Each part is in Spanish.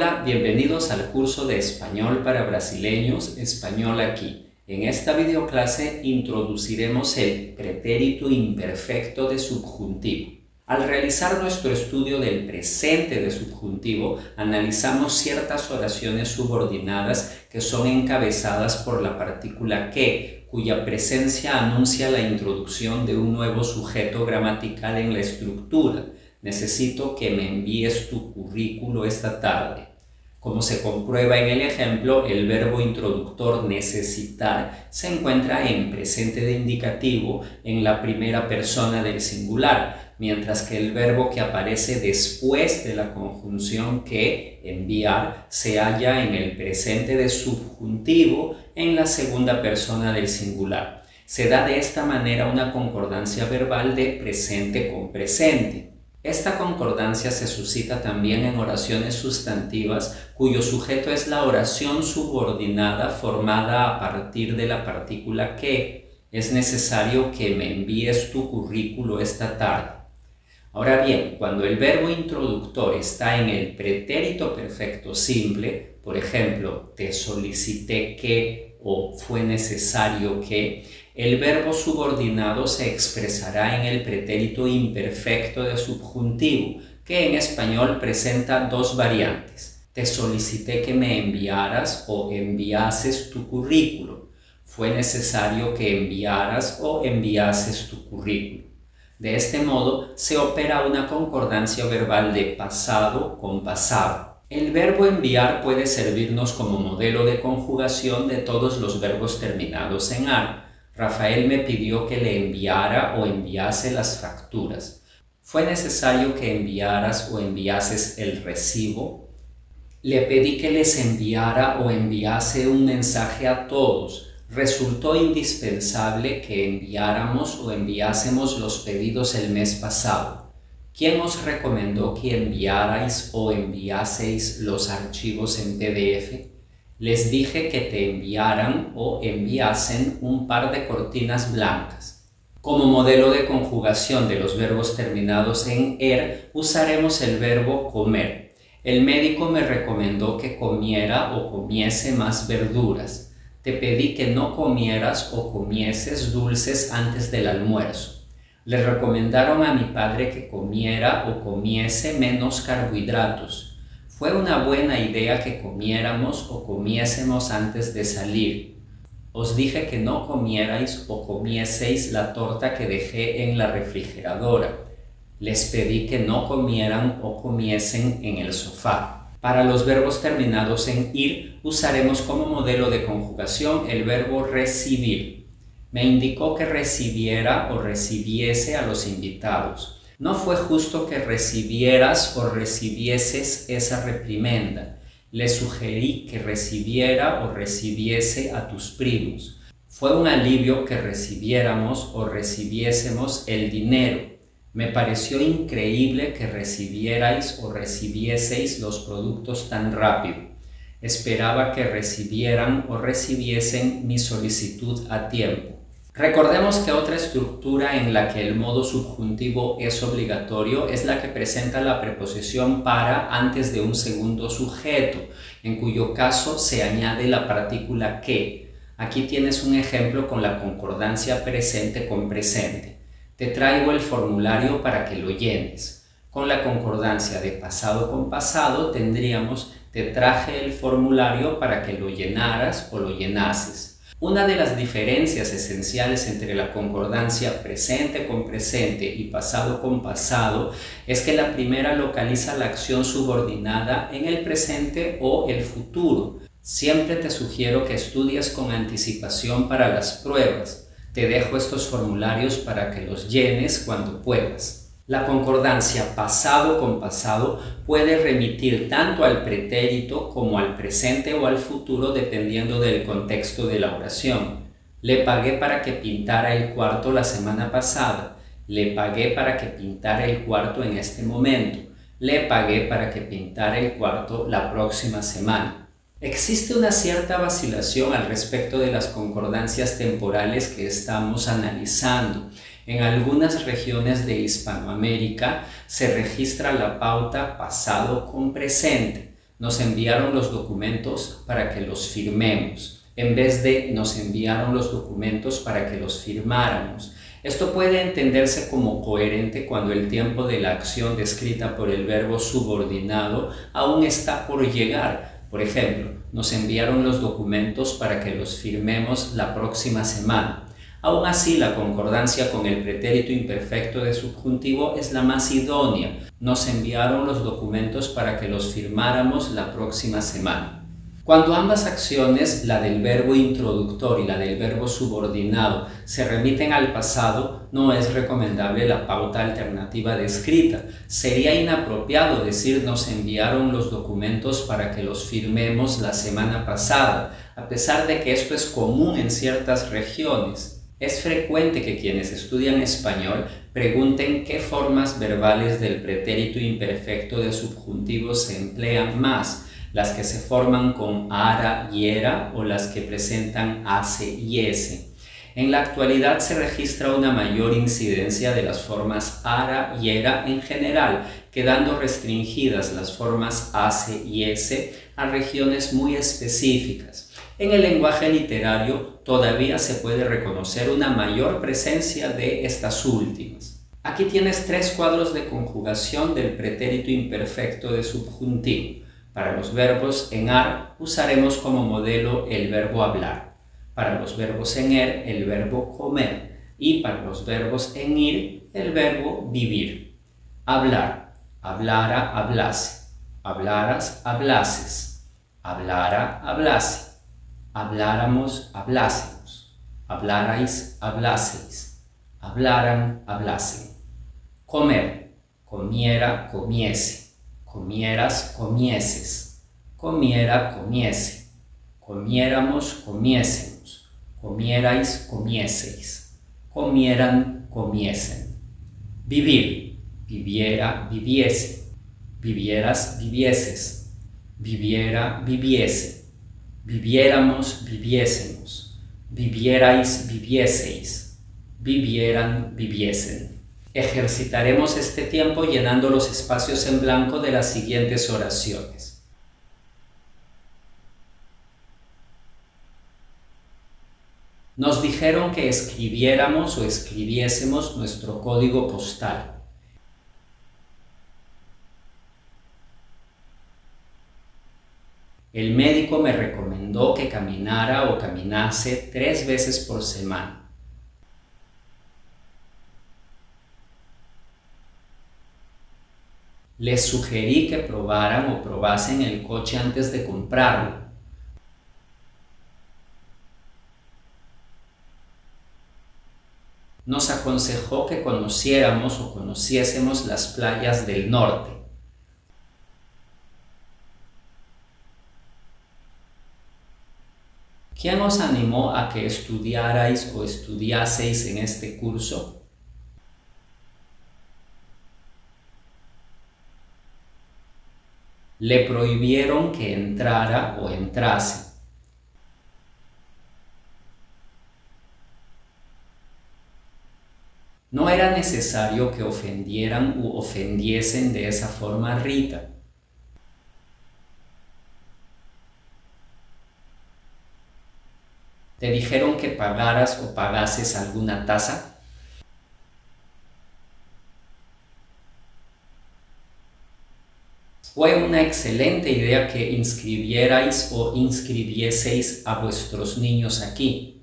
Hola, bienvenidos al curso de Español para Brasileños, Español aquí. En esta videoclase introduciremos el pretérito imperfecto de subjuntivo. Al realizar nuestro estudio del presente de subjuntivo, analizamos ciertas oraciones subordinadas que son encabezadas por la partícula que, cuya presencia anuncia la introducción de un nuevo sujeto gramatical en la estructura. Necesito que me envíes tu currículo esta tarde. Como se comprueba en el ejemplo, el verbo introductor necesitar se encuentra en presente de indicativo en la primera persona del singular, mientras que el verbo que aparece después de la conjunción que, enviar, se halla en el presente de subjuntivo en la segunda persona del singular. Se da de esta manera una concordancia verbal de presente con presente. Esta concordancia se suscita también en oraciones sustantivas cuyo sujeto es la oración subordinada formada a partir de la partícula que. Es necesario que me envíes tu currículo esta tarde. Ahora bien, cuando el verbo introductor está en el pretérito perfecto simple, por ejemplo, te solicité que o fue necesario que, el verbo subordinado se expresará en el pretérito imperfecto de subjuntivo, que en español presenta dos variantes. Te solicité que me enviaras o enviases tu currículo. Fue necesario que enviaras o enviases tu currículo. De este modo, se opera una concordancia verbal de pasado con pasado. El verbo enviar puede servirnos como modelo de conjugación de todos los verbos terminados en ar. Rafael me pidió que le enviara o enviase las facturas. ¿Fue necesario que enviaras o enviases el recibo? Le pedí que les enviara o enviase un mensaje a todos. Resultó indispensable que enviáramos o enviásemos los pedidos el mes pasado. ¿Quién os recomendó que enviarais o enviaseis los archivos en PDF? Les dije que te enviaran o enviasen un par de cortinas blancas. Como modelo de conjugación de los verbos terminados en er, usaremos el verbo comer. El médico me recomendó que comiera o comiese más verduras. Te pedí que no comieras o comieses dulces antes del almuerzo. Le recomendaron a mi padre que comiera o comiese menos carbohidratos. Fue una buena idea que comiéramos o comiésemos antes de salir. Os dije que no comierais o comieseis la torta que dejé en la refrigeradora. Les pedí que no comieran o comiesen en el sofá. Para los verbos terminados en ir, usaremos como modelo de conjugación el verbo recibir. Me indicó que recibiera o recibiese a los invitados. No fue justo que recibieras o recibieses esa reprimenda. Le sugerí que recibiera o recibiese a tus primos. Fue un alivio que recibiéramos o recibiésemos el dinero. Me pareció increíble que recibierais o recibieseis los productos tan rápido. Esperaba que recibieran o recibiesen mi solicitud a tiempo. Recordemos que otra estructura en la que el modo subjuntivo es obligatorio es la que presenta la preposición para antes de un segundo sujeto, en cuyo caso se añade la partícula que. Aquí tienes un ejemplo con la concordancia presente con presente. Te traigo el formulario para que lo llenes. Con la concordancia de pasado con pasado tendríamos te traje el formulario para que lo llenaras o lo llenases. Una de las diferencias esenciales entre la concordancia presente con presente y pasado con pasado es que la primera localiza la acción subordinada en el presente o el futuro. Siempre te sugiero que estudies con anticipación para las pruebas. Te dejo estos formularios para que los llenes cuando puedas. La concordancia pasado con pasado puede remitir tanto al pretérito como al presente o al futuro dependiendo del contexto de la oración. Le pagué para que pintara el cuarto la semana pasada. Le pagué para que pintara el cuarto en este momento. Le pagué para que pintara el cuarto la próxima semana. Existe una cierta vacilación al respecto de las concordancias temporales que estamos analizando. En algunas regiones de Hispanoamérica se registra la pauta pasado con presente. Nos enviaron los documentos para que los firmemos, en vez de nos enviaron los documentos para que los firmáramos. Esto puede entenderse como coherente cuando el tiempo de la acción descrita por el verbo subordinado aún está por llegar. Por ejemplo, nos enviaron los documentos para que los firmemos la próxima semana. Aún así, la concordancia con el pretérito imperfecto de subjuntivo es la más idónea. Nos enviaron los documentos para que los firmáramos la próxima semana. Cuando ambas acciones, la del verbo introductor y la del verbo subordinado, se remiten al pasado, no es recomendable la pauta alternativa descrita. Sería inapropiado decir nos enviaron los documentos para que los firmemos la semana pasada, a pesar de que esto es común en ciertas regiones. Es frecuente que quienes estudian español pregunten qué formas verbales del pretérito imperfecto de subjuntivo se emplean más, las que se forman con ara y era o las que presentan ase y ese. En la actualidad se registra una mayor incidencia de las formas ara y era en general, quedando restringidas las formas ase y ese a regiones muy específicas. En el lenguaje literario todavía se puede reconocer una mayor presencia de estas últimas. Aquí tienes 3 cuadros de conjugación del pretérito imperfecto de subjuntivo. Para los verbos en ar usaremos como modelo el verbo hablar. Para los verbos en er, el verbo comer. Y para los verbos en ir, el verbo vivir. Hablar, hablara, hablase. Hablaras, hablases. Hablara, hablase. Habláramos, hablásemos. Hablarais, habláseis. Hablaran, hablasen. Comer, comiera, comiese. Comieras, comieses. Comiera, comiese. Comiéramos, comiésemos. Comierais, comieseis. Comieran, comiesen. Vivir, viviera, viviese. Vivieras, vivieses. Viviera, viviese. Viviéramos, viviésemos. Vivierais, vivieseis. Vivieran, viviesen. Ejercitaremos este tiempo llenando los espacios en blanco de las siguientes oraciones. Nos dijeron que escribiéramos o escribiésemos nuestro código postal. El médico me recomendó que caminara o caminase 3 veces por semana. Les sugerí que probaran o probasen el coche antes de comprarlo. Nos aconsejó que conociéramos o conociésemos las playas del norte. ¿Quién os animó a que estudiarais o estudiaseis en este curso? Le prohibieron que entrara o entrase. No era necesario que ofendieran u ofendiesen de esa forma a Rita. ¿Te dijeron que pagaras o pagases alguna tasa? Fue una excelente idea que inscribierais o inscribieseis a vuestros niños aquí.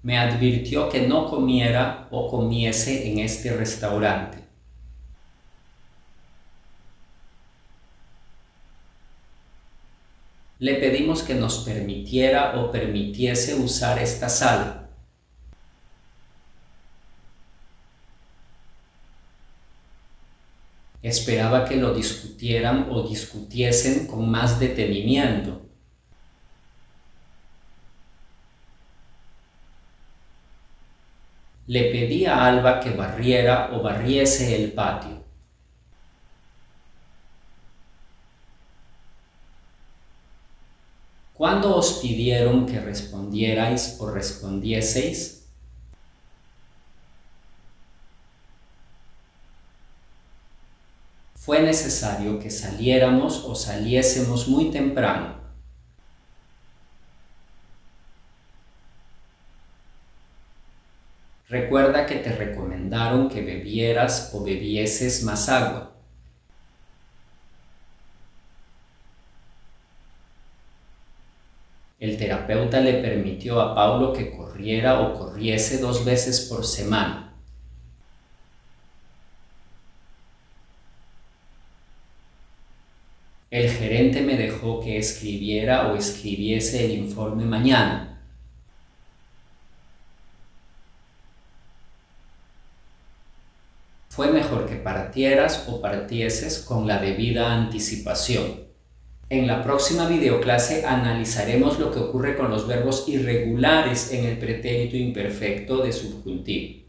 Me advirtió que no comiera o comiese en este restaurante. Le pedimos que nos permitiera o permitiese usar esta sala. Esperaba que lo discutieran o discutiesen con más detenimiento. Le pedí a Alba que barriera o barriese el patio. ¿Cuándo os pidieron que respondierais o respondieseis? Fue necesario que saliéramos o saliésemos muy temprano. Recuerda que te recomendaron que bebieras o bebieses más agua. El terapeuta le permitió a Paulo que corriera o corriese 2 veces por semana. El gerente me dejó que escribiera o escribiese el informe mañana. Fue mejor que partieras o partieses con la debida anticipación. En la próxima videoclase analizaremos lo que ocurre con los verbos irregulares en el pretérito imperfecto de subjuntivo.